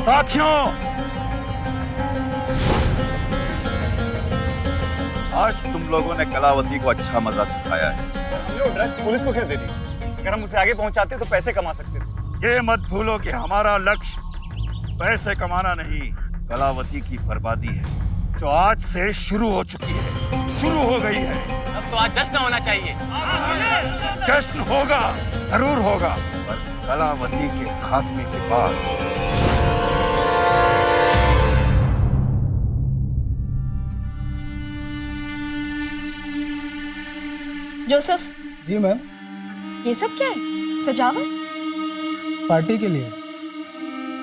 साथियों, आज तुम लोगों ने कलावती को अच्छा मजा सिखाया है। हमने वो ड्रग्स पुलिस को क्यों दे दी? अगर हम उसे आगे पहुंचाते तो पैसे कमा सकते थे। ये मत भूलो कि हमारा लक्ष्य पैसे कमाना नहीं, कलावती की बर्बादी है, जो आज से शुरू हो चुकी है, शुरू हो गई है। अब तो आज जश्न होना चाहिए। जश्न होगा, जरूर होगा, पर कलावती के खात्मे के बाद। जोसेफ। जी मैम। ये सब क्या है? सजावट? पार्टी के लिए।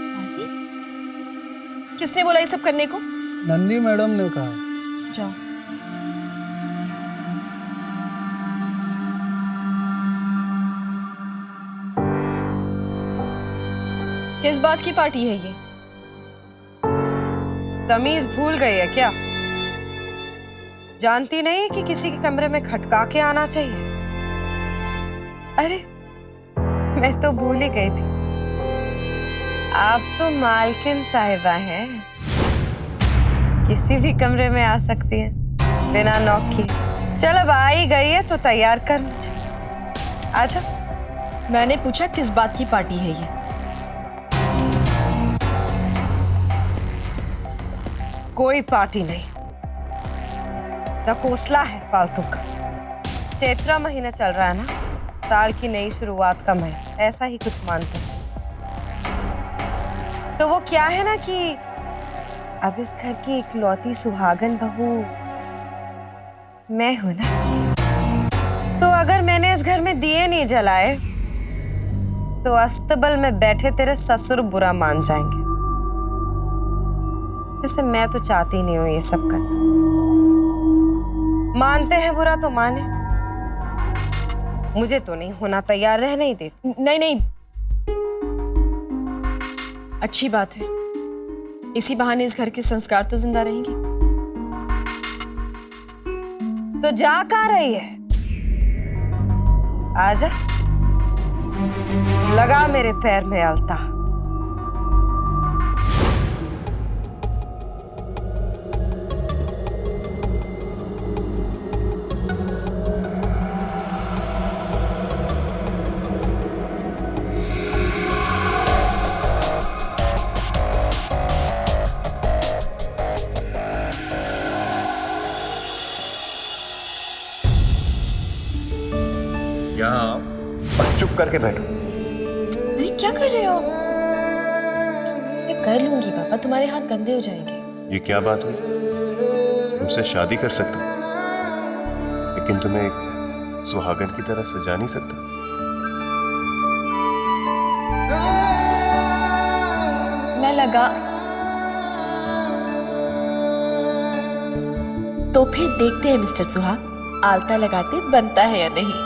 पार्टी? किसने बोला ये सब करने को? नंदी मैडम ने कहा। जाओ। किस बात की पार्टी है ये? तमीज भूल गई है क्या? जानती नहीं कि किसी के कमरे में खटका के आना चाहिए? अरे मैं तो भूल ही गई थी, आप तो मालकिन साहिबा हैं, किसी भी कमरे में आ सकती हैं बिना नॉक किए। चल अब आ ही गई है तो तैयार करना चाहिए। आजा। मैंने पूछा किस बात की पार्टी है ये? कोई पार्टी नहीं, धकोसला है फालतू का। चैत्र महीना चल रहा है ना, साल की नई शुरुआत का महीना, ऐसा ही कुछ मानते हैं। तो वो क्या है ना कि अब इस घर की इकलौती सुहागन बहू मैं हूं ना, तो अगर मैंने इस घर में दिए नहीं जलाए तो अस्तबल में बैठे तेरे ससुर बुरा मान जाएंगे। वैसे मैं तो चाहती नहीं हूं ये सब करना। मानते हैं बुरा तो माने, मुझे तो नहीं होना तैयार रह नहीं देती। नहीं नहीं, अच्छी बात है, इसी बहाने इस घर के संस्कार तो जिंदा रहेंगे। तो जा कहाँ रही है? आजा, लगा मेरे पैर में अलता। यहाँ चुप करके बैठो। नहीं, क्या कर रहे हो? मैं कर लूंगी पापा, तुम्हारे हाथ गंदे हो जाएंगे। ये क्या बात हुई? तुमसे शादी कर सकता हूं, लेकिन तुम्हें एक सुहागन की तरह सजा नहीं सकता। मैं लगा तो फिर देखते हैं मिस्टर सुहाग, आलता लगाते बनता है या नहीं।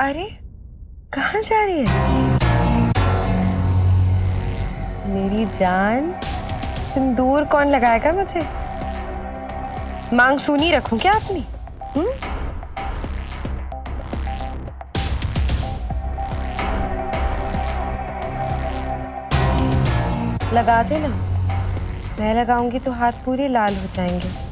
अरे कहाँ जा रही है मेरी जान? सिंदूर कौन लगाएगा मुझे? मांग सूनी रखूं क्या अपनी? लगा देना, मैं लगाऊंगी तो हाथ पूरे लाल हो जाएंगे।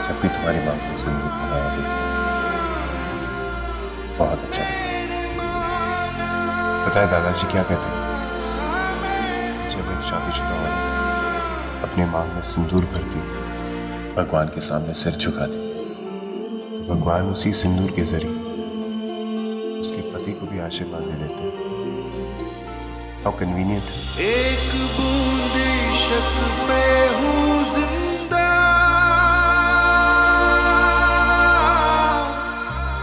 जब भी तुम्हारी मांग में सिंदूर लगाया तो बहुत अच्छा लगा। बताए दादाजी क्या कहते हैं? जब एक शादीशुदा औरत अपनी मांग में सिंदूर भरती, भगवान के सामने सिर झुकाती, भगवान उसी सिंदूर के जरिए उसके पति को भी आशीर्वाद दे देते हैं। How convenient. एक बूंद शक पे हूँ जिंदा,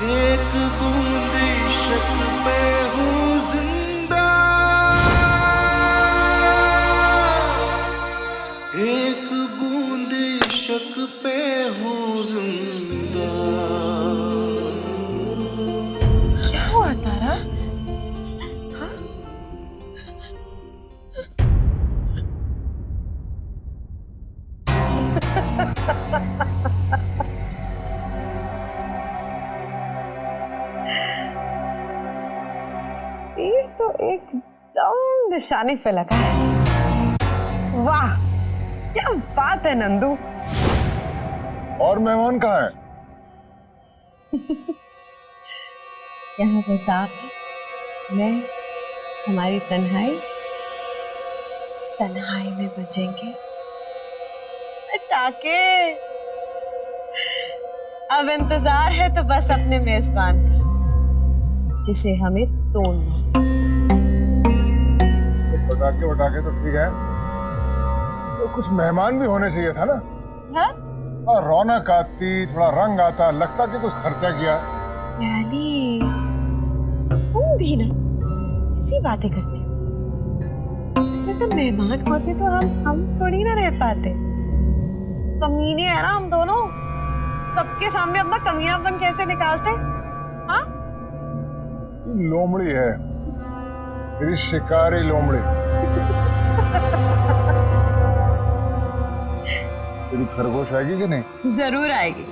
एक बूंद शक पे हूँ जिंदा, एक बूंद शक पे हूँ जिंदा। क्या हुआ तारा? ये तो एकदम निशाने पे लगा है। वाह क्या बात है नंदू। और मेहमान कहाँ है? यहाँ पे साफ है, मैं हमारी तन्हाई, इस तन्हाई में बचेंगे टाके। अब इंतजार है तो बस अपने मेजबान का, जिसे हमें तोड़ना। पटाखे वटाखे तो ठीक है, तो कुछ मेहमान भी होने चाहिए था ना। हाँ? और रौनक आती, थोड़ा रंग आता, लगता कि कुछ खर्चा किया। प्याली, तुम भी ना ऐसी बातें करती हो। अगर मेहमान होते तो हम थोड़ी ना रह पाते। कमीने है ना हम दोनों, सबके सामने अपना कमीनापन कैसे निकालते? हाँ? लोमड़ी है, मेरी शिकारी लोमड़ी। तेरी खरगोश आएगी कि नहीं? जरूर आएगी,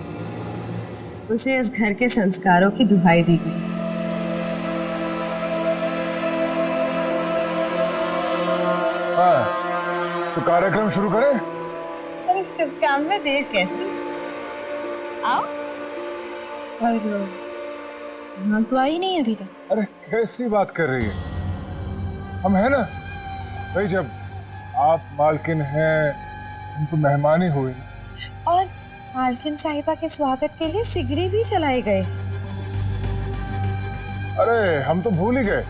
उसे इस घर के संस्कारों की दुहाई दी गई। हाँ, तो कार्यक्रम शुरू करें? अरे शुभ काम में देर कैसी? आओ। और हम तो आई नहीं अभी तक। अरे कैसी बात कर रही है? हम है ना भाई, जब आप मालकिन हैं, हम तो मेहमान ही हुए। और मालकिन साहिबा के स्वागत के लिए सिगड़ी भी चलाए गए। अरे हम तो भूल ही गए।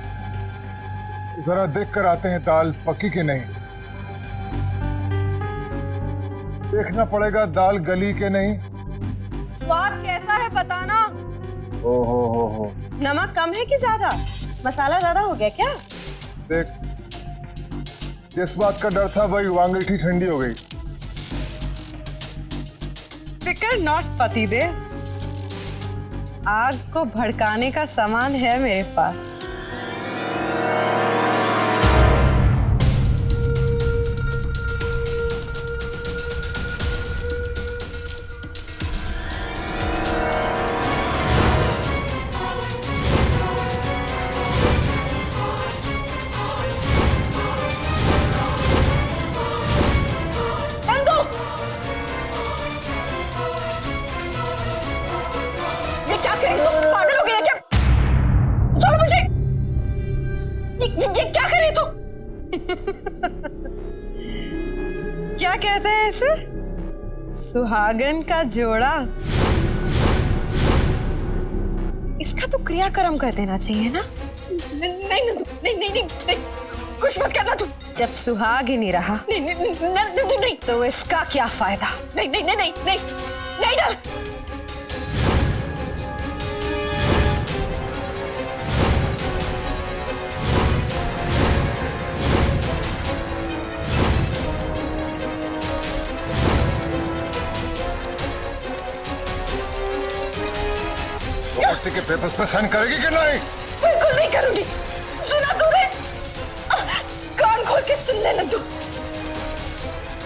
जरा देख कर आते हैं दाल पकी कि नहीं। देखना पड़ेगा दाल गली के नहीं। स्वाद कैसा है बताना। ओ हो। नमक कम है कि ज्यादा? मसाला ज्यादा हो गया क्या? देख, जिस बात का डर था भाई, वो अंगीठी ठंडी हो गई। फिकर नॉट पतिदेव, आग को भड़काने का सामान है मेरे पास। पागल हो गया क्या? छोड़ो मुझे। ये क्या कर रही तू? क्या कहते हैं इसे? सुहागन का जोड़ा। इसका तो क्रियाक्रम कर देना चाहिए ना? नहीं नंदू, नहीं नहीं नहीं नहीं, कुछ मत करना तू। जब सुहाग ही नहीं रहा नहीं नहीं नहीं नंदू नहीं, तो इसका क्या फायदा? नहीं नहीं नहीं नहीं नहीं नहीं डाल। प्रॉपर्टी के पेपर्स पे साइन करेगी कि नहीं? बिल्कुल नहीं करूंगी। सुना तूने? कान खोल के सुन ले नंदू,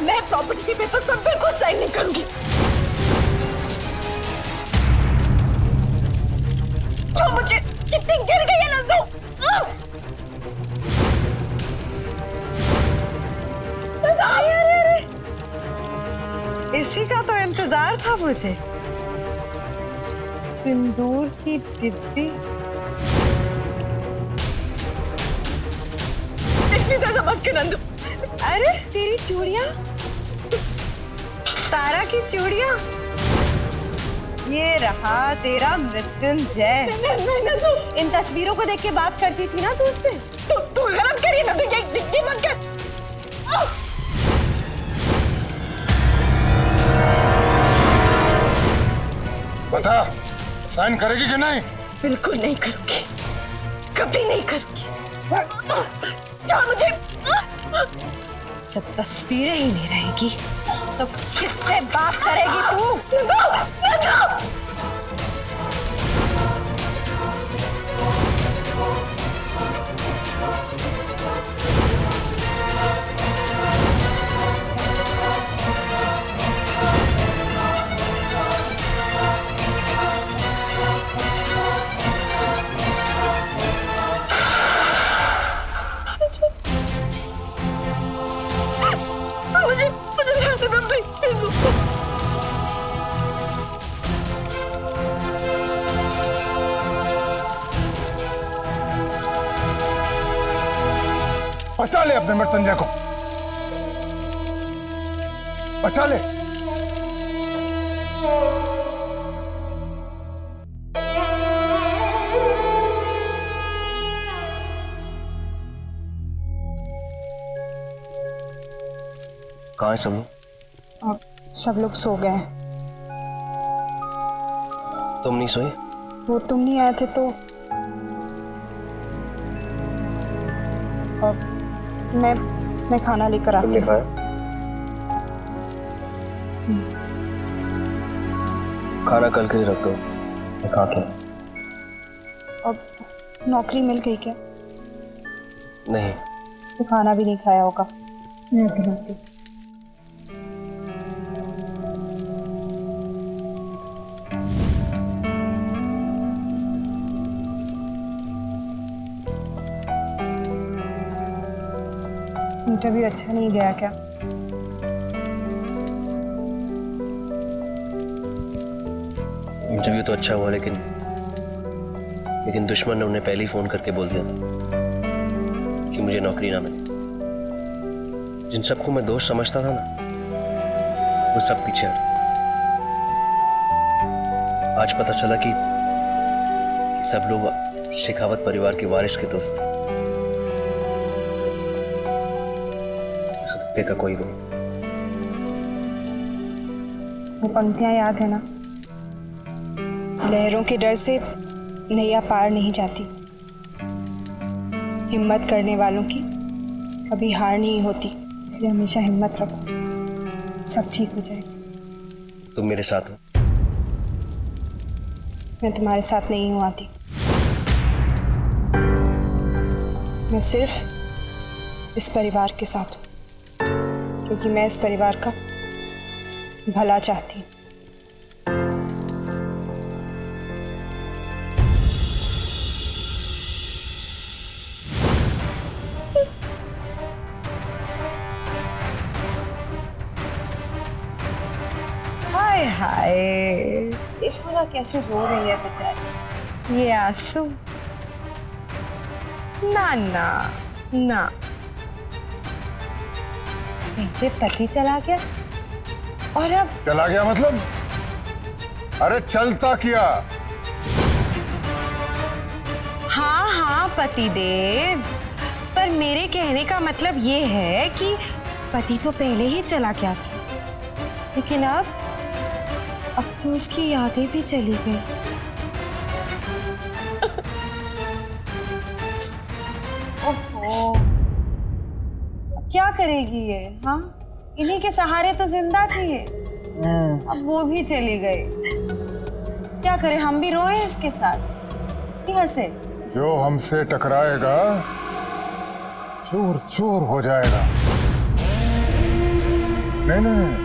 मैं प्रॉपर्टी के पेपर्स पर बिल्कुल साइन नहीं करूंगी। जो मुझे कितनी गिर गई है नंदू। अरे अरे अरे, इसी का तो इंतजार था मुझे। सिंदूर की डिब्बी। इतनी ज्यादा मत कर नंदू। अरे तेरी चूड़ियां, तारा की चूड़ियां। ये रहा तेरा मृत्युंजय। नहीं नंदू, इन तस्वीरों को देख के बात करती थी ना तू उससे? तू गलत करिए नंदू, ये मत कर। बता, साइन करेगी कि नहीं? बिल्कुल नहीं करूंगी, कभी नहीं करूंगी। छोड़ मुझे। जब तस्वीरें ही नहीं रहेगी तो किससे बात करेगी तू? मुझे जाने दो प्लीज। बचा ले अपने मृत्युंजय को, बचा ले। कहाँ है सब लोग? अब सब लोग सो गए हैं। तुम नहीं सोई? वो तुम नहीं आए थे तो मैं खाना लेकर आती हूँ। खाना कल के लिए रख दो, मैं खा के। अब नौकरी मिल गई क्या? नहीं। तो खाना भी नहीं खाया होगा। मैं खिलाती। इंटरव्यू अच्छा नहीं गया क्या? इंटरव्यू तो अच्छा हुआ, लेकिन दुश्मन ने उन्हें पहले ही फोन करके बोल दिया था कि मुझे नौकरी ना मिले। जिन सबको मैं दोस्त समझता था ना, वो सब पीछे हट। आज पता चला कि सब लोग शेखावत परिवार के वारिस के दोस्त थे। खतरे का कोई नहीं। वो पंक्तियां याद है ना? लहरों के डर से नैया पार नहीं जाती, हिम्मत करने वालों की कभी हार नहीं होती। इसलिए हमेशा हिम्मत रखो, सब ठीक हो जाएगा। तुम मेरे साथ हो? मैं तुम्हारे साथ नहीं हूं आती। मैं सिर्फ इस परिवार के साथ हूं, क्योंकि मैं इस परिवार का भला चाहती हूँ। हाय हाय, देखो ना कैसे रो रही है बेचारी। ये आंसू ना ना ना, पहले पति चला गया और अब चला गया मतलब? अरे चलता किया। हाँ हाँ पतिदेव, पर मेरे कहने का मतलब ये है कि पति तो पहले ही चला गया था, लेकिन अब तो उसकी यादें भी चली गई। ओहो, अब क्या करेगी ये? हाँ, इन्हीं के सहारे तो जिंदा थी ये, अब वो भी चली गई। क्या करें, हम भी रोए इसके साथ कि हंसे? जो हमसे टकराएगा चूर चूर हो जाएगा। नहीं नहीं नहीं,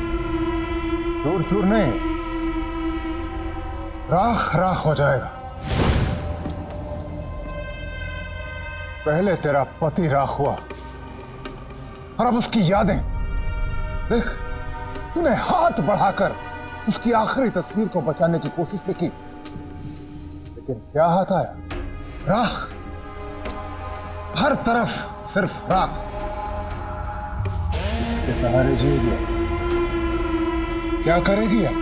चूर चूर नहीं, राख राख हो जाएगा। पहले तेरा पति राख हुआ और अब उसकी यादें। देख, तूने हाथ बढ़ाकर उसकी आखिरी तस्वीर को बचाने की कोशिश भी की, लेकिन क्या हाथ आया? राख, हर तरफ सिर्फ राख। इसके सहारे जिएगी, क्या करेगी अब?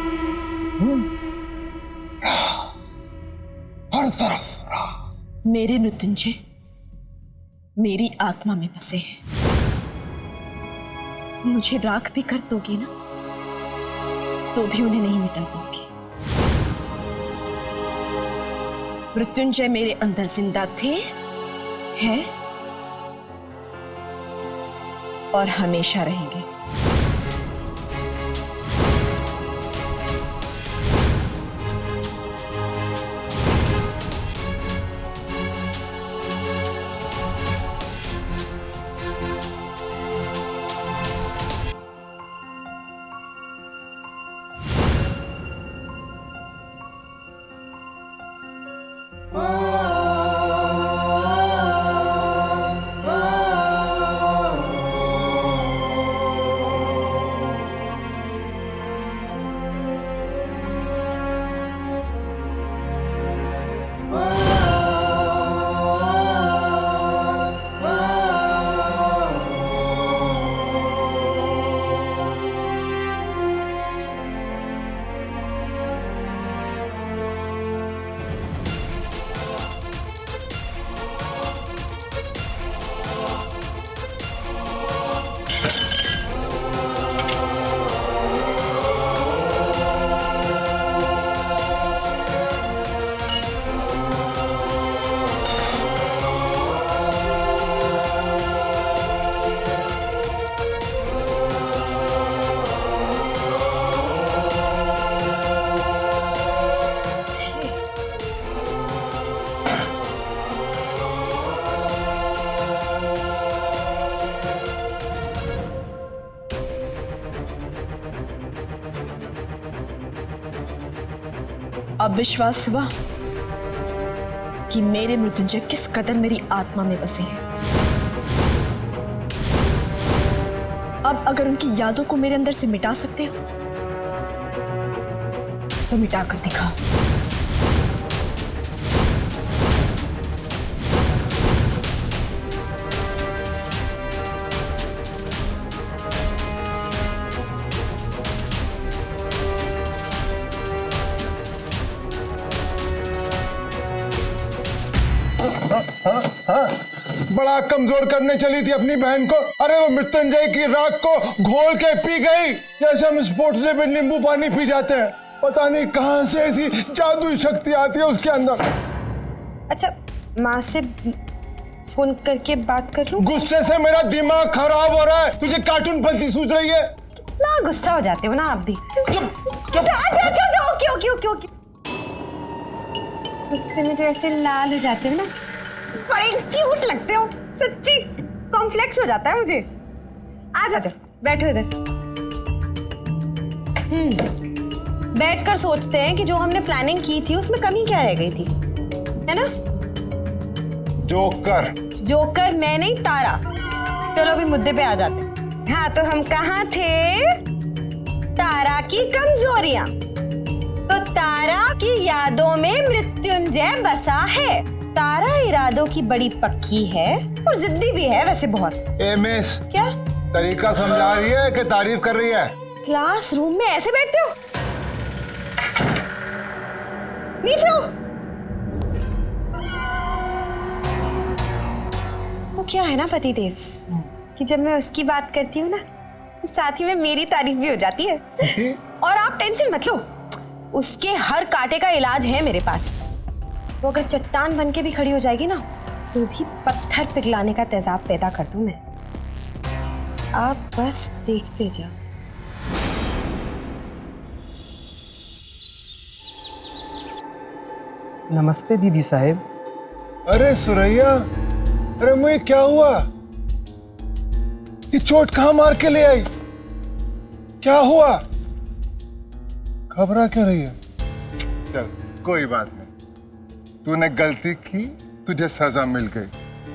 हर तरफ राख। मेरे मृत्युंजय मेरी आत्मा में बसे हैं। तुम मुझे राख भी कर दोगे ना, तो भी उन्हें नहीं मिटा पाओगे। मृत्युंजय मेरे अंदर जिंदा थे, हैं और हमेशा रहेंगे। अब विश्वास हुआ कि मेरे मृत्युंजय किस कदर मेरी आत्मा में बसे हैं। अब अगर उनकी यादों को मेरे अंदर से मिटा सकते हो तो मिटा कर दिखाओ। बड़ा कमजोर करने चली थी अपनी बहन को। अरे वो मृत्युंजय की राख को घोल के पी गई, जैसे हम स्पोर्ट्स डे पे नींबू पानी पी जाते हैं। पता नहीं कहां से ऐसी जादुई शक्ति आती है उसके अंदर। अच्छा, माँ से फोन करके बात कर लूं? गुस्से से मेरा दिमाग खराब हो रहा है। तुझे कार्टून पंती सूझ रही है? ना गुस्सा हो जाते हो ना आप भी। चुप चुप। अच्छा, ओके। गुस्से में जो ऐसे लाल हो जाते हो ना, बड़े क्यूट लगते हो सच्ची। कॉम्प्लेक्स हो जाता है मुझे। आ जाओ, बैठो इधर। बैठकर सोचते हैं कि जो हमने प्लानिंग की थी उसमें कमी क्या रह गई थी, है ना? जोकर मैं नहीं, तारा। चलो अभी मुद्दे पे आ जाते हैं। हाँ, तो हम कहाँ थे? तारा की कमजोरियां। तो तारा की यादों में मृत्युंजय बसा है। तारा इरादों की बड़ी पक्की है और जिद्दी भी है वैसे बहुत। मिस, क्या? तरीका समझा रही है कि तारीफ कर रही है? क्लासरूम में ऐसे बैठते हो? नीचे आओ। वो क्या है ना पतिदेव कि जब मैं उसकी बात करती हूँ ना तो साथ ही में मेरी तारीफ भी हो जाती है। और आप टेंशन मत लो, उसके हर कांटे का इलाज है मेरे पास। वो अगर चट्टान बन के भी खड़ी हो जाएगी ना तो भी पत्थर पिघलाने का तेजाब पैदा कर दूं मैं। आप बस देखते जाओ। नमस्ते दीदी साहेब। अरे सुरैया, अरे मुझे क्या हुआ? ये चोट कहां मार के ले आई? क्या हुआ? घबरा क्यों रही है? चल कोई बात नहीं, तूने गलती की, तुझे सजा मिल गई।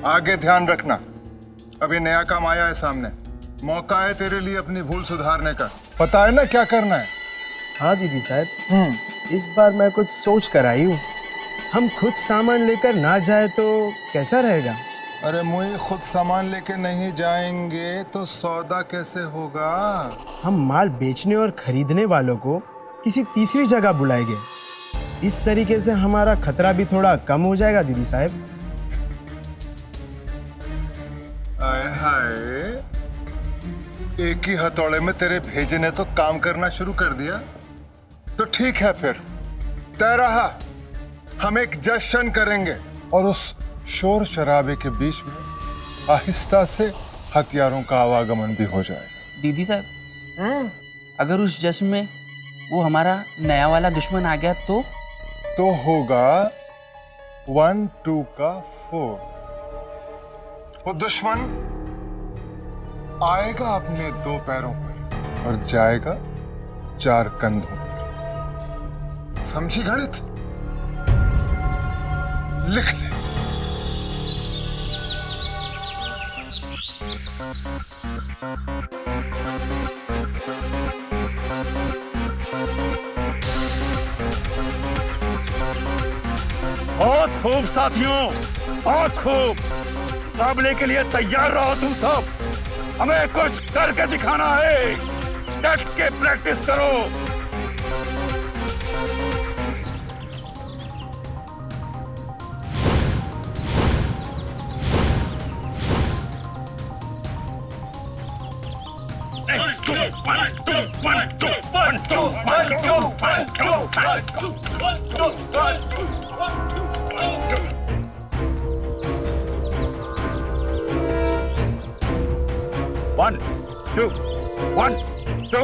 आगे ध्यान रखना, अभी नया काम आया है सामने, मौका है तेरे लिए अपनी भूल सुधारने का। पता है ना क्या करना है? हाँ दीदी साहब, इस बार मैं कुछ सोच कर आई हूँ। हम खुद सामान लेकर ना जाए तो कैसा रहेगा? अरे मुई खुद सामान लेके नहीं जाएंगे तो सौदा कैसे होगा? हम माल बेचने और खरीदने वालों को किसी तीसरी जगह बुलाएंगे। इस तरीके से हमारा खतरा भी थोड़ा कम हो जाएगा दीदी साहब। आए हाय, एक ही हथौड़े में तेरे भेजे ने तो काम करना शुरू कर दिया। तो ठीक है, फिर तय रहा, हम एक जश्न करेंगे और उस शोर शराबे के बीच में आहिस्ता से हथियारों का आवागमन भी हो जाएगा। दीदी साहब, अगर उस जश्न में वो हमारा नया वाला दुश्मन आ गया तो होगा 1 2 का 4। वो दुश्मन आएगा अपने 2 पैरों पर और जाएगा 4 कंधों पर। समझी गणित? लिख ले। बहुत खूब साथियों, बहुत खूब। मुकाबले के लिए तैयार रहो तुम सब। हमें कुछ करके दिखाना है। डट के प्रैक्टिस करो। One, two, 1 2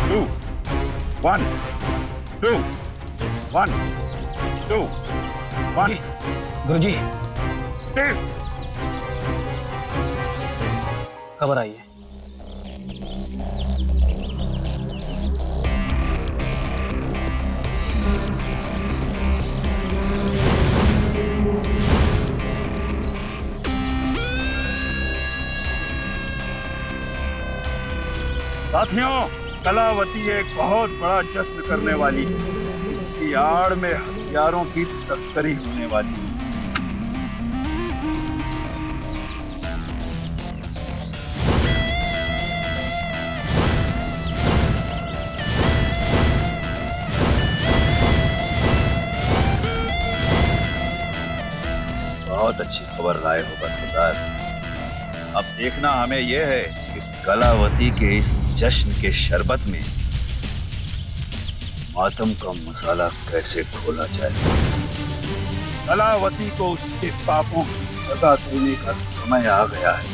2 1 2 1 2 1 गुरुजी, 2 खबर आई है। साथियों, कलावती एक बहुत बड़ा जश्न करने वाली है। इसकी आड़ में हथियारों की तस्करी होने वाली है। बहुत अच्छी खबर लाए हो बरखुरदार। अब देखना हमें यह है कि कलावती के इस जश्न के शरबत में मातम का मसाला कैसे घोला जाए। कलावती को उसके पापों की सजा देने का समय आ गया है।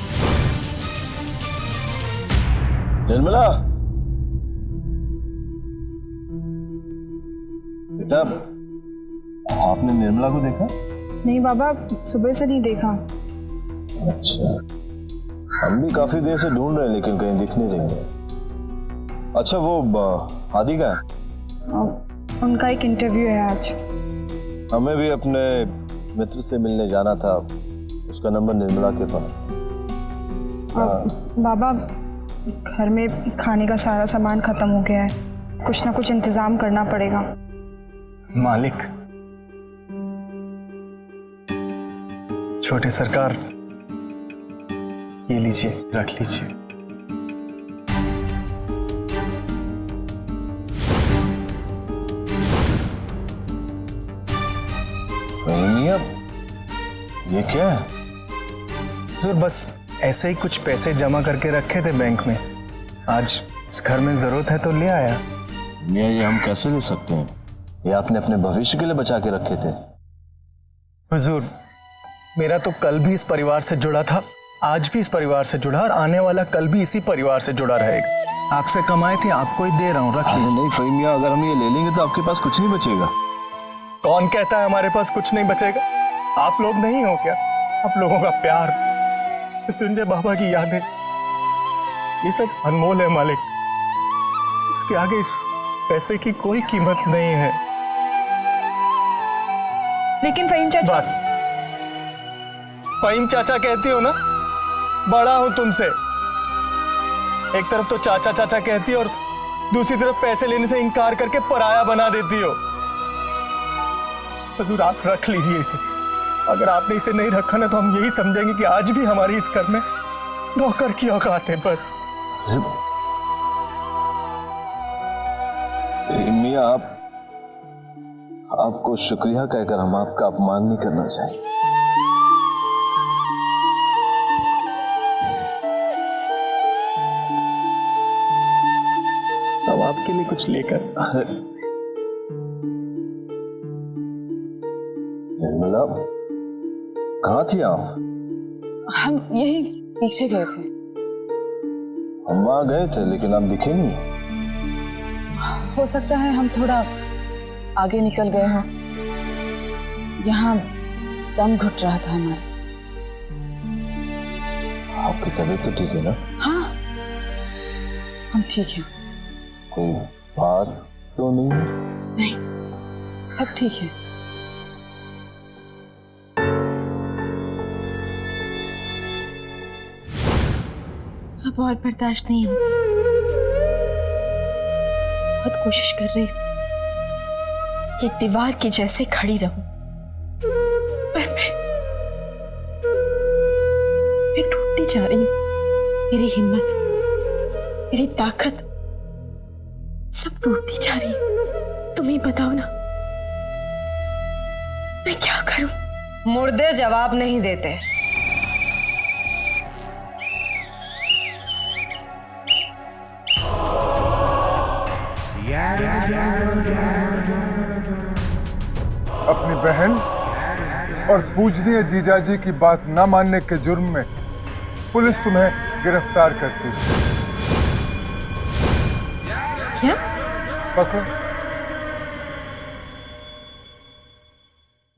निर्मला, बेटा, आपने निर्मला को देखा? नहीं बाबा, सुबह से नहीं देखा। अच्छा, हम भी काफी देर से ढूंढ रहे हैं लेकिन कहीं दिख नहीं रही है। अच्छा, वो आदि का है? उनका एक इंटरव्यू है आज। हमें भी अपने मित्र से मिलने जाना था, उसका नंबर निर्मला के पास। बाबा, घर में खाने का सारा सामान खत्म हो गया है, कुछ ना कुछ इंतजाम करना पड़ेगा। मालिक, छोटे सरकार ये लीजिए, रख लीजिए। मियां, ये क्या है? हुजूर बस ऐसे ही कुछ पैसे जमा करके रखे थे बैंक में, आज इस घर में जरूरत है तो ले आया। मियां, ये हम कैसे ले सकते हैं? ये आपने अपने भविष्य के लिए बचा के रखे थे। हुजूर, मेरा तो कल भी इस परिवार से जुड़ा था, आज भी इस परिवार से जुड़ा और आने वाला कल भी इसी परिवार से जुड़ा रहेगा। आपसे कमाए थे, आपको ही दे रहा हूँ, रख लीजिए। नहीं फहीम मियां, अगर हम ये ले लेंगे तो आपके पास कुछ नहीं बचेगा। कौन कहता है हमारे पास कुछ नहीं बचेगा? आप लोग नहीं हो क्या? आप लोगों का प्यार, मृत्युंजय बाबा की यादें, ये सब अनमोल है मालिक। इसके आगे इस पैसे की कोई कीमत नहीं है। लेकिन फहीम चाचा, बस फहीम चाचा कहती हो ना, बड़ा हूं तुमसे। एक तरफ तो चाचा चाचा कहती हो और दूसरी तरफ पैसे लेने से इनकार करके पराया बना देती हो। हुजूर आप रख लीजिए इसे। अगर आपने इसे नहीं रखा ना तो हम यही समझेंगे कि आज भी हमारी इस घर में नौकर की औकात है बस। मियां, आपको शुक्रिया कहकर हम आपका अपमान नहीं करना चाहेंगे। अब आपके लिए कुछ लेकर। निर्मला, कहाँ थी आप? हम यही पीछे गए थे। हम वहां गए थे लेकिन आप दिखे नहीं। हो सकता है हम थोड़ा आगे निकल गए हों। यहाँ दम घुट रहा था हमारा। आपकी तबीयत तो ठीक है ना? हाँ, हम ठीक हैं। कोई बात तो नहीं? नहीं, सब ठीक है। अब और बर्दाश्त नहीं होता। बहुत कोशिश कर रही हूँ कि दीवार की जैसे खड़ी रहूं, पर मैं टूटती जा रही हूँ। मेरी हिम्मत, मेरी ताकत सब टूटती जा रही है। तुम ही बताओ ना, मैं क्या करूं? मुर्दे जवाब नहीं देते। अपनी बहन और पूजनीय जीजाजी की बात न मानने के जुर्म में पुलिस तुम्हें गिरफ्तार करती है। क्या? पकड़ो।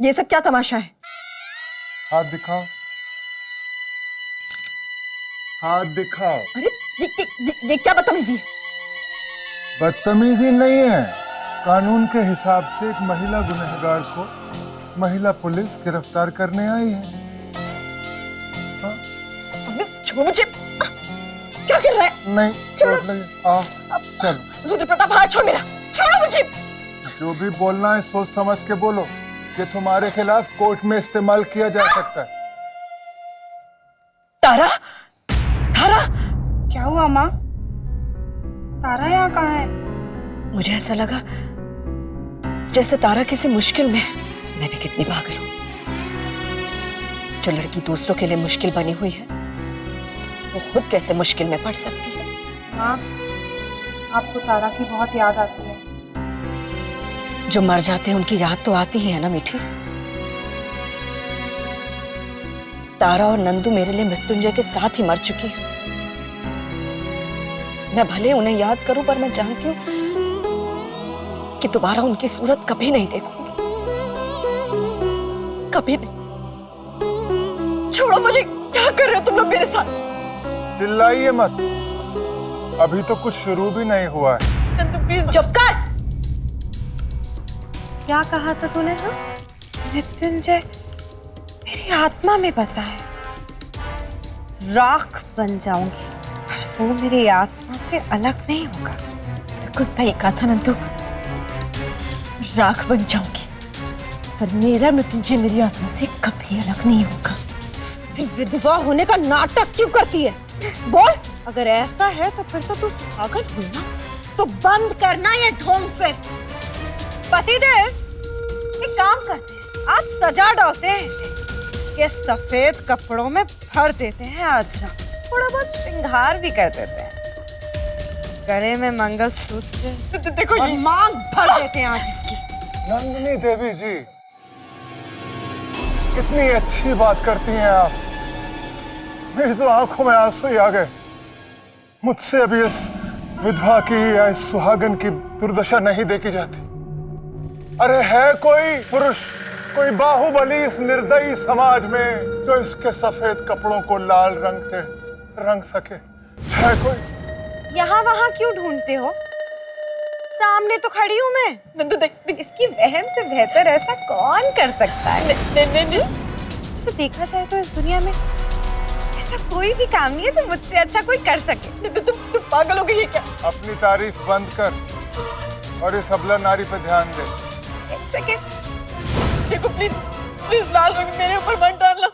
ये सब क्या तमाशा है? हाथ दिखाओ, हाथ दिखाओ। अरे ये क्या बदतमीजी है? बदतमीजी नहीं है, कानून के हिसाब से एक महिला गुनहगार को महिला पुलिस गिरफ्तार करने आई है। छोड़ो मुझे। क्या कर रहा है? नहीं, छोड़ो। आओ, चलो। रुद्र प्रताप, हाथ छोड़ मेरा, छोड़ो मुझे। जो भी बोलना है सोच समझ के बोलो, कि तुम्हारे खिलाफ कोर्ट में इस्तेमाल किया जा सकता है। तारा, तारा, क्या हुआ माँ? तारा यहाँ कहाँ है? मुझे ऐसा लगा जैसे तारा किसी मुश्किल में है। मैं भी कितनी पागल हूं। जो लड़की दूसरों के लिए मुश्किल बनी हुई है, वो खुद कैसे मुश्किल में पड़ सकती है? माँ, आपको तारा की बहुत याद आती है। जो मर जाते हैं उनकी याद तो आती ही है ना मीठी। तारा और नंदू मेरे लिए मृत्युंजय के साथ ही मर चुकी है। मैं भले उन्हें याद करूं, पर मैं जानती हूं कि दोबारा उनकी सूरत कभी नहीं देखूंगी, कभी नहीं। छोड़ो मुझे। क्या कर रहे हो तुम लोग मेरे साथ? चिल्लाइए मत, अभी तो कुछ शुरू भी नहीं हुआ है। नंदू प्लीज चुप कर। क्या कहा था तूने? हाँ, मृत्युंजय मेरी आत्मा में बसा है। राख बन जाऊंगी, पर वो मेरी आत्मा से अलग नहीं होगा। बिल्कुल सही कहा था नंदू, राख बन जाऊंगी, पर मेरा मृत्युंजय मेरी आत्मा से कभी अलग नहीं होगा। विधवा होने का नाटक क्यों करती है? बोल, अगर ऐसा है तो फिर तो तू सुहागन हुई ना, तो बंद करना ये ढोंग फिर। पतिदेव, एक काम करते हैं, आज सजा डालते हैं इसे, इसके सफेद कपड़ों में भर देते हैं अजरा, थोड़ा बहुत श्रृंगार भी कर देते हैं, गले में मंगलसूत्र देखो और मांग भर देते हैं आज इसकी। नंदिनी देवी जी, कितनी अच्छी बात करती हैं आप। मेरी तो आंखों में आंसू ही आ गए। मुझसे अभी इस विधवा की या इस सुहागन की दुर्दशा नहीं देखी जाती। अरे है कोई पुरुष, कोई बाहुबली इस निर्दयी समाज में जो इसके सफेद कपड़ों को लाल रंग से रंग सके? है कोई? यहाँ वहाँ क्यों ढूंढते हो? सामने तो खड़ी हूँ मैं। देख, इसकी बहन से बेहतर ऐसा कौन कर सकता है? इसे देखा जाए तो इस दुनिया में ऐसा कोई भी काम नहीं है जो मुझसे अच्छा कोई कर सके। तुम पागल हो गई है क्या? अपनी तारीफ बंद कर और इस अबला नारी पे ध्यान दे। एक सेकेंड, देखो प्लीज, प्लीज लाल रंग मेरे ऊपर मत डालना।